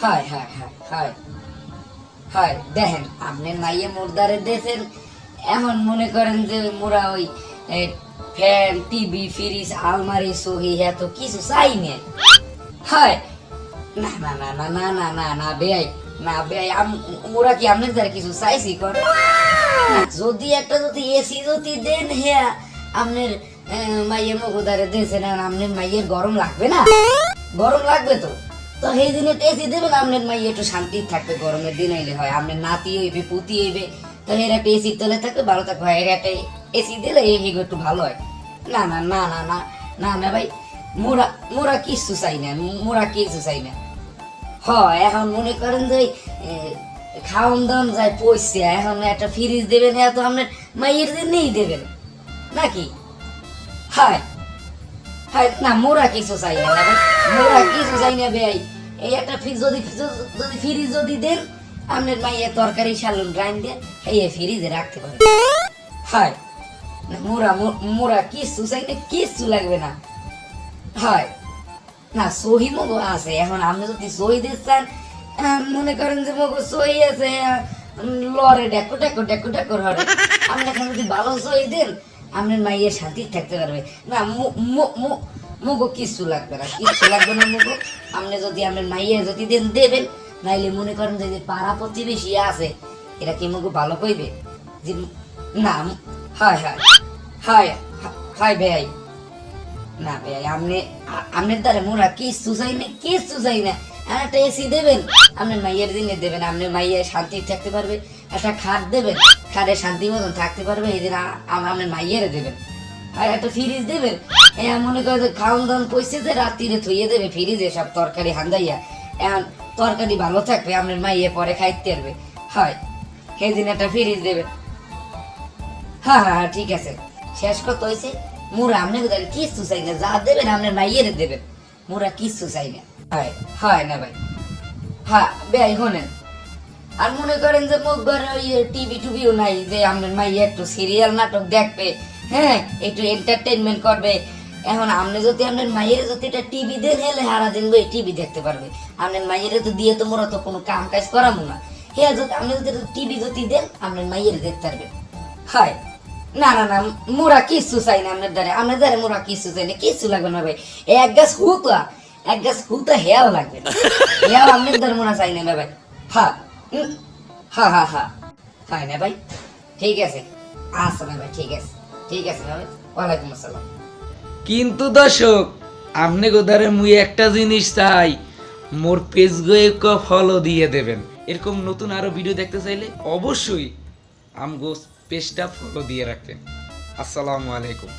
হয় হয় হয় হয় হয় দেখেন আপনার মাইয়ে মুর্দারে দেখেন এমন মনে করেন যে মোরা ওই ফ্যান টিভি ফ্রিজ আলমারি সহি এত কিছু চাই না হয় না না না না না না না না বেয়াই না বেয়াই মোরা কি আপনার দ্বারা কিছু চাইছি কর যদি একটা যদি এসি যদি দেন হ্যাঁ আপনার মাইয়ের মগুদারে দিয়েছেন আর আপনার মাইয়ের গরম লাগবে না গরম লাগবে তো তো সেই দিনে এসি দেবেন আপনার মাইয়ে একটু শান্তি থাকবে গরমের দিন আইলে হয় আপনার নাতি হইবে পুতি হইবে তো এর একটা এসি তলে থাকবে ভালো থাকবে হয় এর একটা এসি দিলে এই একটু ভালো হয় না না না না না না না ভাই মোরা মোরা কিছু চাই না মোরা কিছু চাই না হয় এখন মনে করেন যে খাওয়ান দাওয়ান যায় পয়সা এখন একটা ফ্রিজ দেবেন তো আপনার মাইয়ের জন্যই দেবেন নাকি হয় হয় না মোরা কিছু চাই না ভাই মোরা কিছু চাই না ভাই এই একটা ফ্রিজ যদি যদি ফ্রিজ যদি দেন আপনার মাইয়ের তরকারি সালুন রাইন দিয়ে এই ফ্রিজে রাখতে পারেন হয় না মোরা মোরা কিছু চাই না কিছু লাগবে না হয় না সহি মগো আছে এখন আপনি যদি সহি দিচ্ছেন মনে করেন যে মগো সহি আছে লরে ডেকো ডেকো ডেকো ডেকো হরে আপনি এখন যদি ভালো সহি দেন আপনার মাইয়ের শান্তি থাকতে পারবে না মগো কিছু লাগবে না কিছু লাগবে না মগো আপনি যদি আপনার মাইয়ে যদি দেন দেবেন নাইলে মনে করেন যে পাড়া প্রতিবেশী আছে এটা কি মগো ভালো কইবে যে না হয় হয় হয় হয় ভাই না ভাই আপনি আপনার দ্বারা মোরা কিছু চাই না কিছু চাই না একটা এসি দেবেন আপনার মাইয়ের দিনে দেবেন আপনার মাইয়ে শান্তি থাকতে পারবে একটা খাট দেবেন খাটে শান্তি মতন থাকতে পারবে এই দিন আপনার মাইয়ের দেবেন আর একটা ফ্রিজ দেবেন মনে করে যে খাওয়ান দাওয়ান পয়সা যে রাত্রিরে থইয়ে দেবে ফ্রিজে সব তরকারি হান্দাইয়া এখন তরকারি ভালো থাকবে আপনার মাইয়ে পরে খাইতে পারবে হয় সেই দিন একটা ফ্রিজ দেবেন হ্যাঁ হ্যাঁ হ্যাঁ ঠিক আছে শেষ কত হয়েছে মোরা আপনাকে তাহলে কিছু চাই না যা দেবেন আপনার মাইয়ের দেবেন মোরা কিছু চাই না হয় হয় না ভাই হ্যাঁ ভাই শোনেন আর মনে করেন যে মুখ ঘরে ওই টিভি টুভিও নাই যে আপনার মাইয়ে একটু সিরিয়াল নাটক দেখবে হ্যাঁ একটু এন্টারটেনমেন্ট করবে এখন আপনি যদি আপনার মাইয়ের যদি এটা টিভি দেন হেলে সারাদিন বই টিভি দেখতে পারবে আপনার মাইয়ের তো দিয়ে তো মোরা তো কোনো কাম কাজ করাবো না হ্যাঁ যদি আপনি যদি টিভি যদি দেন আপনার মাইয়ের দেখতে পারবে হয় না না না মোরা কিছু চাই না আপনার দ্বারা মোরা কিছু চাই না কিছু লাগবে না ভাই এক গাছ হুতা হেয়াও লাগবে না হেয়াও আপনার দ্বারা মোরা চাই না ভাই হ্যাঁ হ্যাঁ হ্যাঁ হ্যাঁ হয় না ভাই ঠিক আছে আচ্ছা না ভাই ঠিক আছে ভাই ওয়ালাইকুম আসসালাম কিন্তু দর্শক আপনি গোদারে মুই একটা জিনিস চাই মোর পেজ গয়ে ফলো দিয়ে দেবেন এরকম নতুন আরো ভিডিও দেখতে চাইলে অবশ্যই আমগো পেজটা ফলো দিয়ে রাখবেন আসসালামু আলাইকুম।